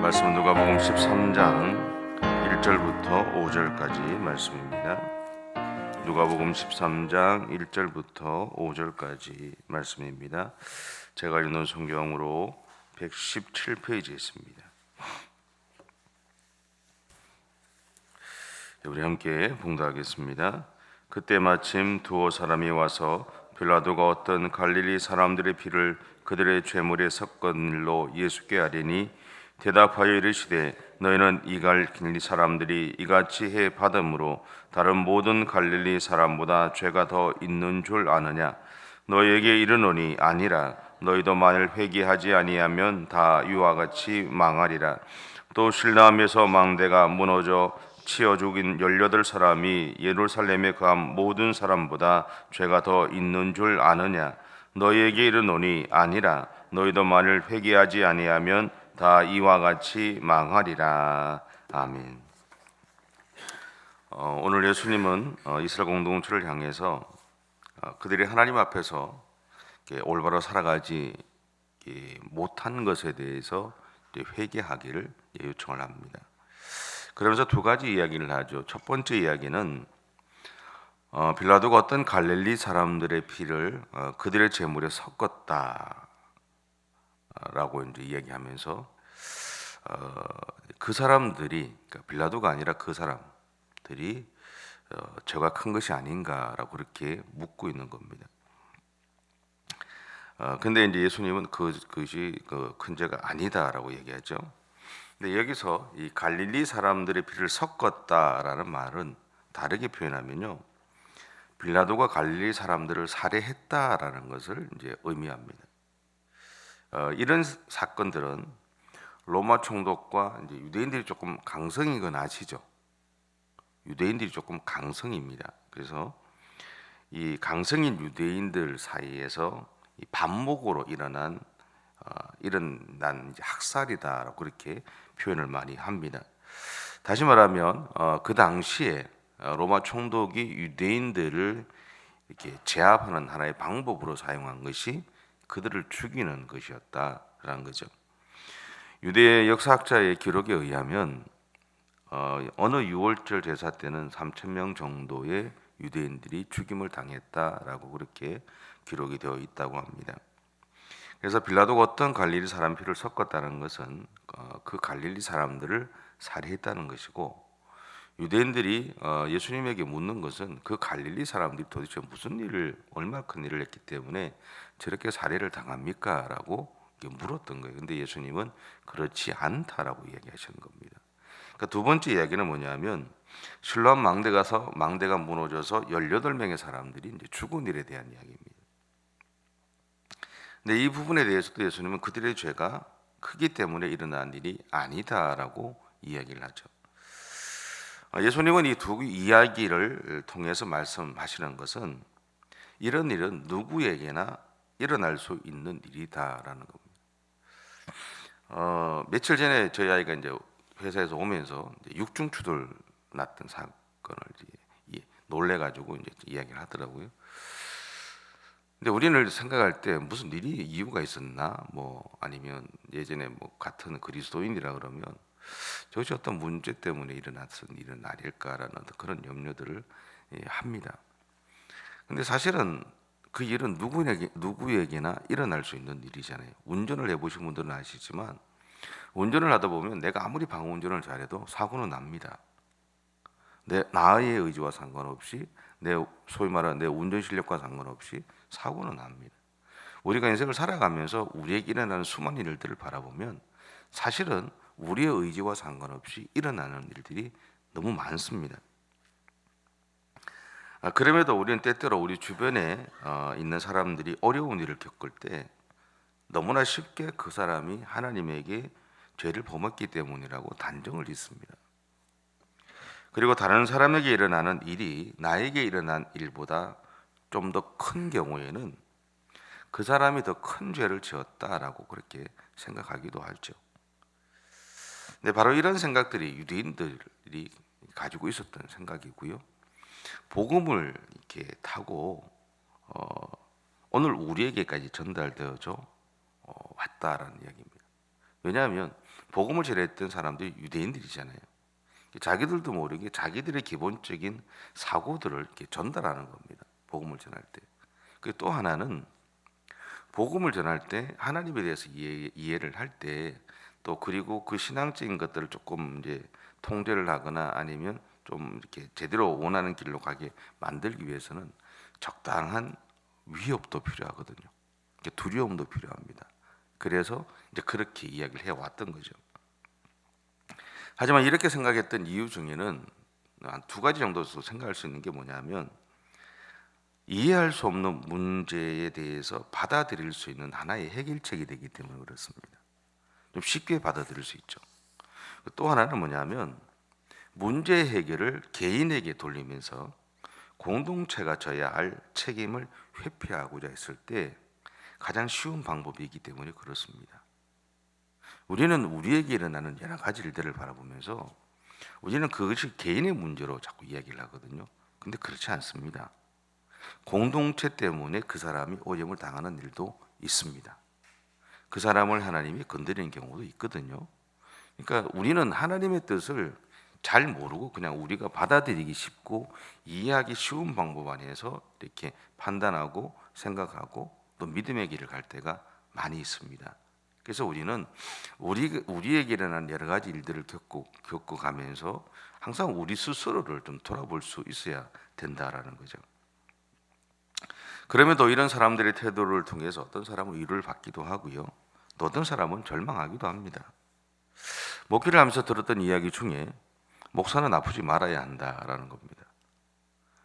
말씀은 누가복음 13장 1절부터 5절까지 말씀입니다. 누가복음 13장 1절부터 5절까지 말씀입니다. 제가 읽는 성경으로 117페이지에 있습니다. 우리 함께 봉독하겠습니다. 그때 마침 두어 사람이 와서 빌라도가 어떤 갈릴리 사람들의 피를 그들의 죄물에 섞은 일로 예수께 아뢰니 대답하여 이르시되 너희는 이 갈릴리 사람들이 이같이 해 받음으로 다른 모든 갈릴리 사람보다 죄가 더 있는 줄 아느냐? 너희에게 이르노니 아니라. 너희도 만일 회개하지 아니하면 다 이와 같이 망하리라. 또 실나암에서 망대가 무너져 치어 죽인 18사람이 예루살렘에 거한 모든 사람보다 죄가 더 있는 줄 아느냐? 너희에게 이르노니 아니라. 너희도 만일 회개하지 아니하면 다 이와 같이 망하리라. 아멘. 오늘 예수님은 이스라엘 공동체를 향해서 그들이 하나님 앞에서 올바로 살아가지 못한 것에 대해서 회개하기를 요청을 합니다. 그러면서 두 가지 이야기를 하죠. 첫 번째 이야기는 빌라도가 어떤 갈릴리 사람들의 피를 그들의 제물에 섞었다라고 이제 이야기하면서 그 사람들이, 그러니까 빌라도가 아니라 그 사람들이 죄가 큰 것이 아닌가라고 그렇게 묻고 있는 겁니다. 근데 이제 예수님은 그것이 큰 죄가 아니다라고 얘기하죠. 근데 여기서 이 갈릴리 사람들의 피를 섞었다라는 말은 다르게 표현하면요, 빌라도가 갈릴리 사람들을 살해했다라는 것을 이제 의미합니다. 이런 사건들은 로마 총독과 이제 유대인들이 조금 강성인 건 아시죠? 유대인들이 조금 강성입니다. 그래서 이 강성인 유대인들 사이에서 이 반목으로 일어난 학살이다라고 그렇게 표현을 많이 합니다. 다시 말하면 그 당시에 로마 총독이 유대인들을 이렇게 제압하는 하나의 방법으로 사용한 것이 그들을 죽이는 것이었다라는 거죠. 유대 역사학자의 기록에 의하면 어느 6월절 제사 때는 3,000명 정도의 유대인들이 죽임을 당했다라고 그렇게 기록이 되어 있다고 합니다. 그래서 빌라도가 어떤 갈릴리 사람 피를 섞었다는 것은 그 갈릴리 사람들을 살해했다는 것이고, 유대인들이 예수님에게 묻는 것은 그 갈릴리 사람들이 도대체 무슨 일을, 얼마나 큰 일을 했기 때문에 저렇게 살해를 당합니까? 라고 물었던 거예요. 근데 예수님은 그렇지 않다라고 이야기하시는 겁니다. 그러니까 두 번째 이야기는 뭐냐면 실로암 망대가 무너져서 18명의 사람들이 이제 죽은 일에 대한 이야기입니다. 근데 이 부분에 대해서도 예수님은 그들의 죄가 크기 때문에 일어난 일이 아니다라고 이야기를 하죠. 예수님은 이 두 이야기를 통해서 말씀하시는 것은 이런 일은 누구에게나 일어날 수 있는 일이다라는 겁니다. 며칠 전에 저희 아이가 이제 회사에서 오면서 육중추돌 났던 사건을 놀래가지고 이제 이야기를 하더라고요. 근데 우리는 생각할 때 무슨 일이 이유가 있었나, 뭐 아니면 예전에 뭐 같은 그리스도인이라 그러면 저것이 어떤 문제 때문에 일어났던 일은 아닐까라는 그런 염려들을 합니다. 근데 사실은 그 일은 누구에게나 일어날 수 있는 일이잖아요. 운전을 해보신 분들은 아시지만 운전을 하다 보면 내가 아무리 방어 운전을 잘해도 사고는 납니다. 나의 의지와 상관없이, 소위 말하는 내 운전 실력과 상관없이 사고는 납니다. 우리가 인생을 살아가면서 우리에게 일어나는 수많은 일들을 바라보면 사실은 우리의 의지와 상관없이 일어나는 일들이 너무 많습니다. 그럼에도 우리는 때때로 우리 주변에 있는 사람들이 어려운 일을 겪을 때 너무나 쉽게 그 사람이 하나님에게 죄를 범했기 때문이라고 단정을 짓습니다. 그리고 다른 사람에게 일어나는 일이 나에게 일어난 일보다 좀 더 큰 경우에는 그 사람이 더 큰 죄를 지었다라고 그렇게 생각하기도 하죠. 근데 바로 이런 생각들이 유대인들이 가지고 있었던 생각이고요. 복음을 이렇게 타고 오늘 우리에게까지 전달되어져 왔다라는 이야기입니다. 왜냐하면 복음을 전했던 사람들이 유대인들이잖아요. 자기들도 모르게 자기들의 기본적인 사고들을 이렇게 전달하는 겁니다. 복음을 전할 때. 또 하나는 복음을 전할 때 하나님에 대해서 이해를 할 때 또 그리고 그 신앙적인 것들을 조금 이제 통제를 하거나 아니면 좀 이렇게 제대로 원하는 길로 가게 만들기 위해서는 적당한 위협도 필요하거든요. 두려움도 필요합니다. 그래서 이제 그렇게 이야기를 해왔던 거죠. 하지만 이렇게 생각했던 이유 중에는 한 두 가지 정도 생각할 수 있는 게 뭐냐면 이해할 수 없는 문제에 대해서 받아들일 수 있는 하나의 해결책이 되기 때문에 그렇습니다. 좀 쉽게 받아들일 수 있죠. 또 하나는 뭐냐면 문제 해결을 개인에게 돌리면서 공동체가 져야 할 책임을 회피하고자 했을 때 가장 쉬운 방법이기 때문에 그렇습니다. 우리는 우리에게 일어나는 여러 가지 일들을 바라보면서 우리는 그것이 개인의 문제로 자꾸 이야기를 하거든요. 근데 그렇지 않습니다. 공동체 때문에 그 사람이 오염을 당하는 일도 있습니다. 그 사람을 하나님이 건드리는 경우도 있거든요. 그러니까 우리는 하나님의 뜻을 잘 모르고 그냥 우리가 받아들이기 쉽고 이해하기 쉬운 방법 안에서 이렇게 판단하고 생각하고 또 믿음의 길을 갈 때가 많이 있습니다. 그래서 우리는 우리에게 일어난 여러 가지 일들을 겪어가면서 항상 우리 스스로를 좀 돌아볼 수 있어야 된다라는 거죠. 그럼에도 이런 사람들의 태도를 통해서 어떤 사람은 위로를 받기도 하고요. 또 어떤 사람은 절망하기도 합니다. 목회를 하면서 들었던 이야기 중에 목사는 아프지 말아야 한다라는 겁니다.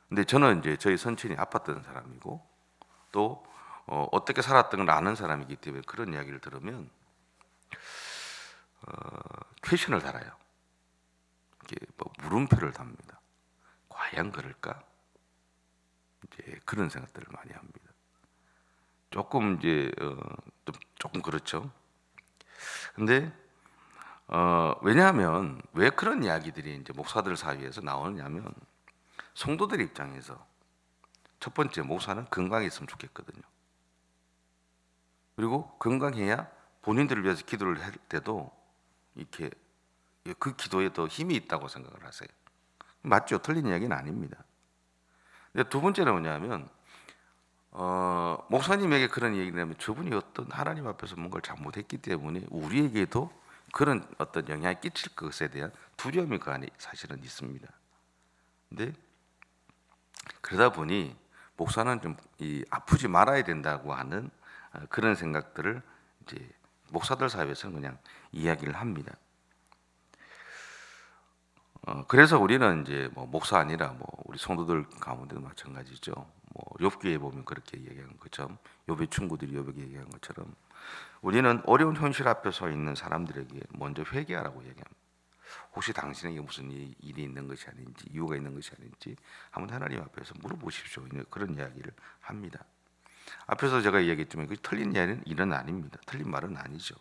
근데 저는 이제 저희 선친이 아팠던 사람이고 또 어떻게 살았던 걸 아는 사람이기 때문에 그런 이야기를 들으면 퀘션을 달아요. 이게 뭐 물음표를 답니다. 과연 그럴까? 이제 그런 생각들을 많이 합니다. 조금 이제 조금 그렇죠. 근데 왜냐하면 왜 그런 이야기들이 이제 목사들 사이에서 나오느냐면 성도들 입장에서 첫 번째 목사는 건강했으면 좋겠거든요. 그리고 건강해야 본인들을 위해서 기도를 할 때도 이렇게 그 기도에 더 힘이 있다고 생각을 하세요. 맞죠? 틀린 이야기는 아닙니다. 근데 두 번째는 뭐냐면 목사님에게 그런 얘기를 하면 저분이 어떤 하나님 앞에서 뭔가를 잘못했기 때문에 우리에게도 그런 어떤 영향이 끼칠 것에 대한 두려움이 그 안에 사실은 있습니다. 근데 그러다 보니 목사는 좀 아프지 말아야 된다고 하는 그런 생각들을 이제 목사들 사이에서는 그냥 이야기를 합니다. 그래서 우리는 이제 뭐 목사 아니라 뭐 우리 성도들 가운데도 마찬가지죠. 뭐 욥기에 보면 그렇게 얘기한 것처럼 욥의 친구들이 욥에게 얘기한 것처럼 우리는 어려운 현실 앞에 서 있는 사람들에게 먼저 회개하라고 얘기합니다. 혹시 당신에게 무슨 일이 있는 것이 아닌지 이유가 있는 것이 아닌지 한번 하나님 앞에서 물어보십시오. 그런 이야기를 합니다. 앞에서 제가 얘기했지만 그 틀린 일은 아닙니다. 틀린 말은 아니죠.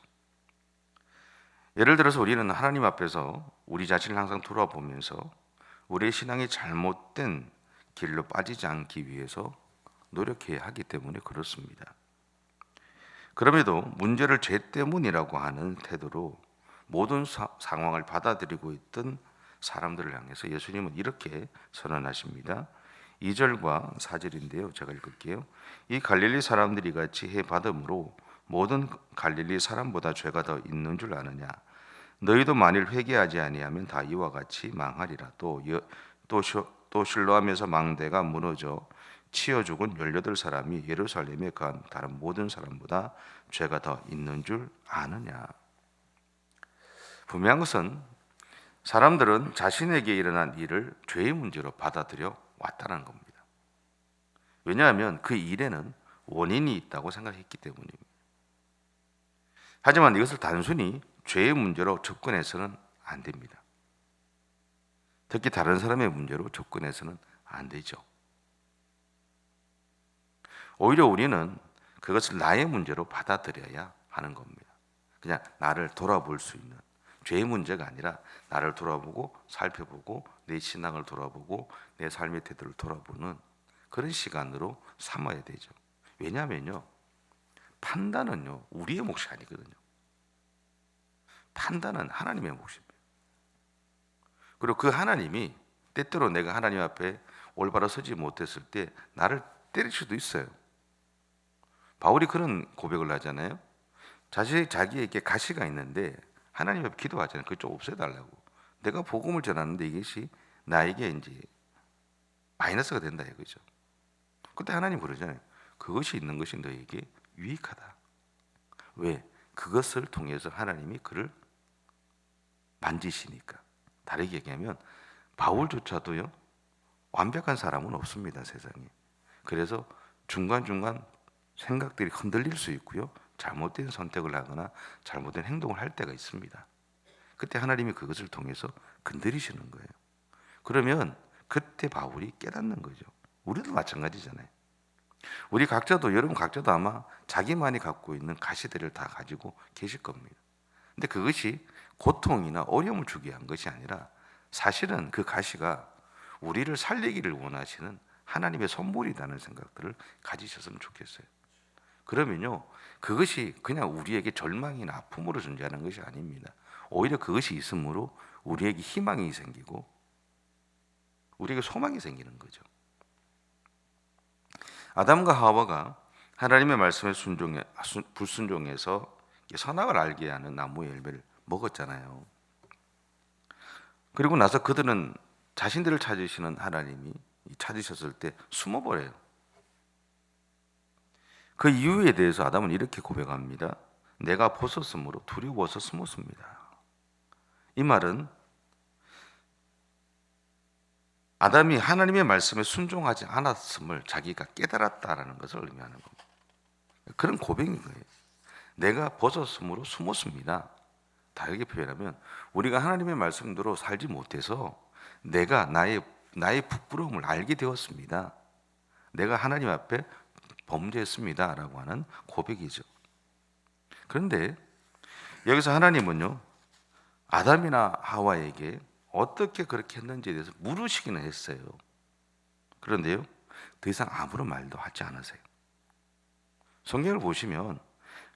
예를 들어서 우리는 하나님 앞에서 우리 자신을 항상 돌아보면서 우리의 신앙이 잘못된 길로 빠지지 않기 위해서 노력해야 하기 때문에 그렇습니다. 그럼에도 문제를 죄 때문이라고 하는 태도로 모든 상황을 받아들이고 있던 사람들을 향해서 예수님은 이렇게 선언하십니다. 2절과 4절인데요. 제가 읽을게요. 이 갈릴리 사람들이 같이 해 받음으로 모든 갈릴리 사람보다 죄가 더 있는 줄 아느냐? 너희도 만일 회개하지 아니하면 다 이와 같이 망하리라. 또 실로암에서 망대가 무너져 치여 죽은 18사람이 예루살렘에 간 다른 모든 사람보다 죄가 더 있는 줄 아느냐? 분명한 것은 사람들은 자신에게 일어난 일을 죄의 문제로 받아들여 왔다는 겁니다. 왜냐하면 그 일에는 원인이 있다고 생각했기 때문입니다. 하지만 이것을 단순히 죄의 문제로 접근해서는 안 됩니다. 특히 다른 사람의 문제로 접근해서는 안 되죠. 오히려 우리는 그것을 나의 문제로 받아들여야 하는 겁니다. 그냥 나를 돌아볼 수 있는 죄의 문제가 아니라 나를 돌아보고 살펴보고 내 신앙을 돌아보고 내 삶의 태도를 돌아보는 그런 시간으로 삼아야 되죠. 왜냐하면요, 판단은요 우리의 몫이 아니거든요. 판단은 하나님의 몫입니다. 그리고 그 하나님이 때때로 내가 하나님 앞에 올바로 서지 못했을 때 나를 때릴 수도 있어요. 바울이 그런 고백을 하잖아요. 자기에게 가시가 있는데 하나님 앞에 기도하잖아요. 그걸 좀 없애달라고. 내가 복음을 전하는데 이것이 나에게 이제 마이너스가 된다 이거죠. 그때 하나님 그러잖아요. 그것이 있는 것이 너에게 유익하다. 왜? 그것을 통해서 하나님이 그를 만지시니까. 다르게 얘기하면 바울조차도요, 완벽한 사람은 없습니다, 세상에. 그래서 중간중간 생각들이 흔들릴 수 있고요, 잘못된 선택을 하거나 잘못된 행동을 할 때가 있습니다. 그때 하나님이 그것을 통해서 건드리시는 거예요. 그러면 그때 바울이 깨닫는 거죠. 우리도 마찬가지잖아요. 우리 각자도, 여러분 각자도 아마 자기만이 갖고 있는 가시들을 다 가지고 계실 겁니다. 근데 그것이 고통이나 어려움을 주기 위한 것이 아니라 사실은 그 가시가 우리를 살리기를 원하시는 하나님의 선물이라는 생각들을 가지셨으면 좋겠어요. 그러면요, 그것이 그냥 우리에게 절망이나 아픔으로 존재하는 것이 아닙니다. 오히려 그것이 있으므로 우리에게 희망이 생기고 우리에게 소망이 생기는 거죠. 아담과 하와가 하나님의 말씀에 불순종해서 선악을 알게 하는 나무의 열매를 먹었잖아요. 그리고 나서 그들은 자신들을 찾으시는 하나님이 찾으셨을 때 숨어버려요. 그 이유에 대해서 아담은 이렇게 고백합니다. 내가 벗었으므로 두려워서 숨었습니다. 이 말은 아담이 하나님의 말씀에 순종하지 않았음을 자기가 깨달았다라는 것을 의미하는 겁니다. 그런 고백인 거예요. 내가 벗었으므로 숨었습니다. 다르게 표현하면 우리가 하나님의 말씀대로 살지 못해서 내가 나의 부끄러움을 알게 되었습니다. 내가 하나님 앞에 범죄했습니다 라고 하는 고백이죠. 그런데 여기서 하나님은요, 아담이나 하와에게 어떻게 그렇게 했는지에 대해서 물으시기는 했어요. 그런데요, 더 이상 아무런 말도 하지 않으세요. 성경을 보시면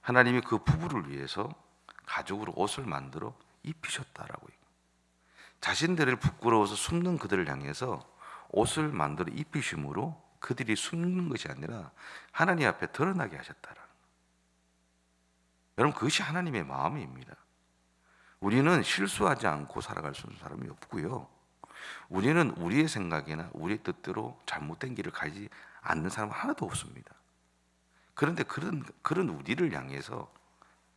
하나님이 그 부부를 위해서 가죽으로 옷을 만들어 입히셨다라고요. 자신들을 부끄러워서 숨는 그들을 향해서 옷을 만들어 입히심으로 그들이 숨는 것이 아니라 하나님 앞에 드러나게 하셨다라는 거예요. 여러분, 그것이 하나님의 마음입니다. 우리는 실수하지 않고 살아갈 수 있는 사람이 없고요, 우리는 우리의 생각이나 우리의 뜻대로 잘못된 길을 가지 않는 사람은 하나도 없습니다. 그런데 그런 우리를 향해서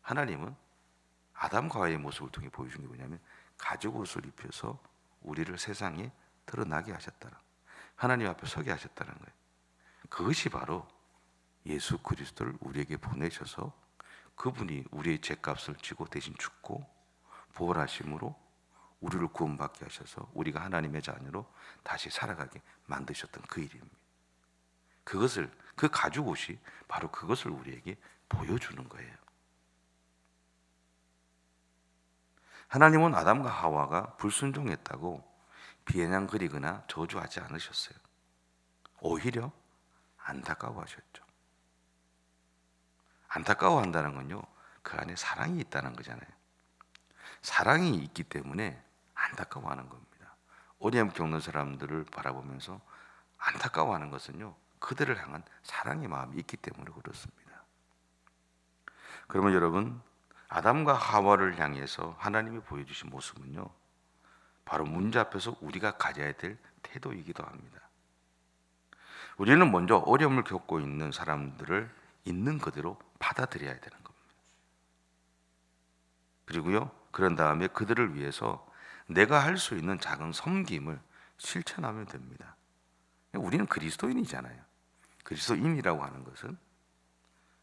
하나님은 아담과 하와의 모습을 통해 보여준 게 뭐냐면 가죽 옷을 입혀서 우리를 세상에 드러나게 하셨다는, 하나님 앞에 서게 하셨다는 거예요. 그것이 바로 예수 그리스도를 우리에게 보내셔서 그분이 우리의 죄값을 지고 대신 죽고 부활하심으로 우리를 구원받게 하셔서 우리가 하나님의 자녀로 다시 살아가게 만드셨던 그 일입니다. 그 가죽 옷이 바로 그것을 우리에게 보여주는 거예요. 하나님은 아담과 하와가 불순종했다고 비아냥거리거나 저주하지 않으셨어요. 오히려 안타까워하셨죠. 안타까워한다는 건요, 그 안에 사랑이 있다는 거잖아요. 사랑이 있기 때문에 안타까워하는 겁니다. 어려움 겪는 사람들을 바라보면서 안타까워하는 것은요, 그들을 향한 사랑의 마음이 있기 때문에 그렇습니다. 그러면 여러분, 아담과 하와를 향해서 하나님이 보여주신 모습은요, 바로 문제 앞에서 우리가 가져야 될 태도이기도 합니다. 우리는 먼저 어려움을 겪고 있는 사람들을 있는 그대로 받아들여야 되는 겁니다. 그리고요, 그런 다음에 그들을 위해서 내가 할 수 있는 작은 섬김을 실천하면 됩니다. 우리는 그리스도인이잖아요. 그리스도인이라고 하는 것은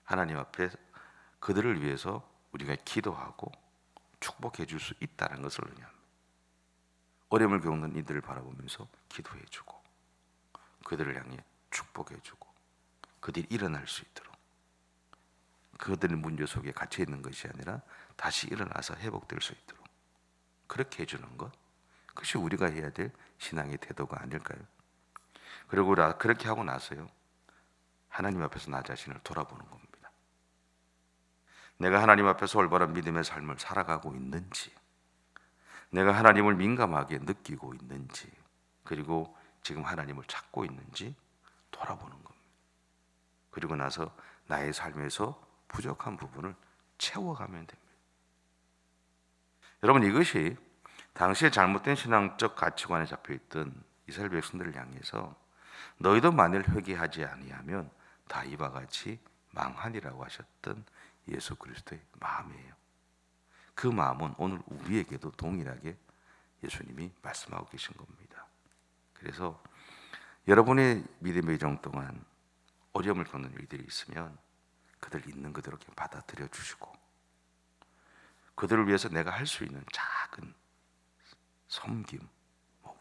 하나님 앞에 그들을 위해서 우리가 기도하고 축복해 줄 수 있다는 것을 의미합니다. 어려움을 겪는 이들을 바라보면서 기도해 주고 그들을 향해 축복해 주고 그들이 일어날 수 있도록, 그들의 문제 속에 갇혀 있는 것이 아니라 다시 일어나서 회복될 수 있도록 그렇게 해주는 것, 그것이 우리가 해야 될 신앙의 태도가 아닐까요? 그리고 그렇게 하고 나서요, 하나님 앞에서 나 자신을 돌아보는 겁니다. 내가 하나님 앞에서 올바른 믿음의 삶을 살아가고 있는지, 내가 하나님을 민감하게 느끼고 있는지, 그리고 지금 하나님을 찾고 있는지 돌아보는 겁니다. 그리고 나서 나의 삶에서 부족한 부분을 채워가면 됩니다. 여러분, 이것이 당시에 잘못된 신앙적 가치관에 잡혀있던 이스라엘 백성들을 향해서 너희도 만일 회개하지 아니하면 다 이와 같이 망하니라고 하셨던 예수 그리스도의 마음이에요. 그 마음은 오늘 우리에게도 동일하게 예수님이 말씀하고 계신 겁니다. 그래서 여러분의 믿음의 정 동안 어려움을 겪는 일들이 있으면 그들 있는 그대로 받아들여 주시고, 그들을 위해서 내가 할 수 있는 작은 섬김,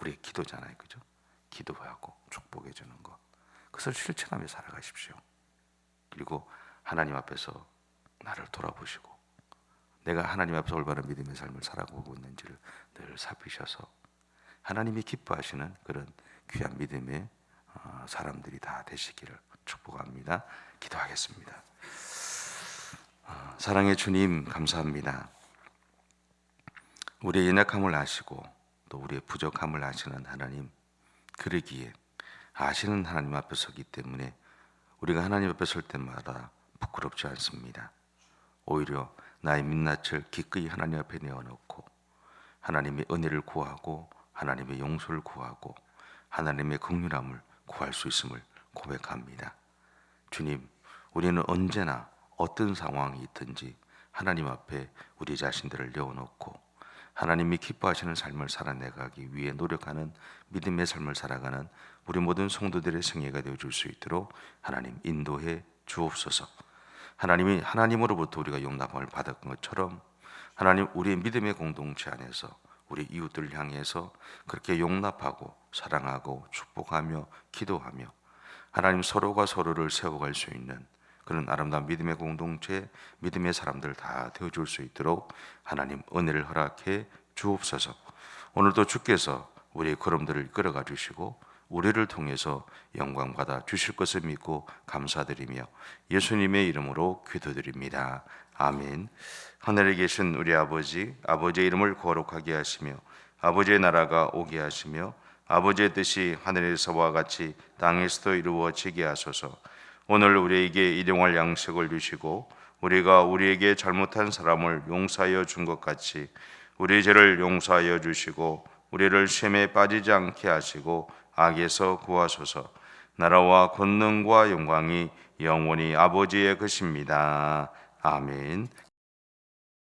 우리의 기도잖아요, 그죠? 기도하고 축복해 주는 것, 그것을 실천하며 살아가십시오. 그리고 하나님 앞에서 나를 돌아보시고 내가 하나님 앞에서 올바른 믿음의 삶을 살아가고 있는지를 늘 살피셔서 하나님이 기뻐하시는 그런 귀한 믿음의 사람들이 다 되시기를 축복합니다. 기도하겠습니다. 사랑의 주님, 감사합니다. 우리의 연약함을 아시고 또 우리의 부족함을 아시는 하나님, 그러기에 아시는 하나님 앞에 서기 때문에 우리가 하나님 앞에 설 때마다 부끄럽지 않습니다. 오히려 나의 민낯을 기꺼이 하나님 앞에 내어놓고 하나님의 은혜를 구하고 하나님의 용서를 구하고 하나님의 긍휼함을 구할 수 있음을 고백합니다. 주님, 우리는 언제나 어떤 상황이 있든지 하나님 앞에 우리 자신들을 내어놓고 하나님이 기뻐하시는 삶을 살아내가기 위해 노력하는 믿음의 삶을 살아가는 우리 모든 성도들의 승리가 되어줄 수 있도록 하나님 인도해 주옵소서. 하나님이 하나님으로부터 우리가 용납을 받았던 것처럼 하나님 우리의 믿음의 공동체 안에서 우리 이웃들을 향해서 그렇게 용납하고 사랑하고 축복하며 기도하며 하나님 서로가 서로를 세워갈 수 있는 그런 아름다운 믿음의 공동체, 믿음의 사람들 다 되어줄 수 있도록 하나님 은혜를 허락해 주옵소서. 오늘도 주께서 우리의 걸음들을 이끌어가 주시고 우리를 통해서 영광 받아 주실 것을 믿고 감사드리며 예수님의 이름으로 기도드립니다. 아멘. 하늘에 계신 우리 아버지, 아버지의 이름을 거룩하게 하시며 아버지의 나라가 오게 하시며 아버지의 뜻이 하늘에서와 같이 땅에서도 이루어지게 하소서. 오늘 우리에게 일용할 양식을 주시고 우리가 우리에게 잘못한 사람을 용서하여 준 것 같이 우리 죄를 용서하여 주시고 우리를 시험에 빠지지 않게 하시고 악에서 구하소서. 나라와 권능과 영광이 영원히 아버지의 것입니다. 아멘.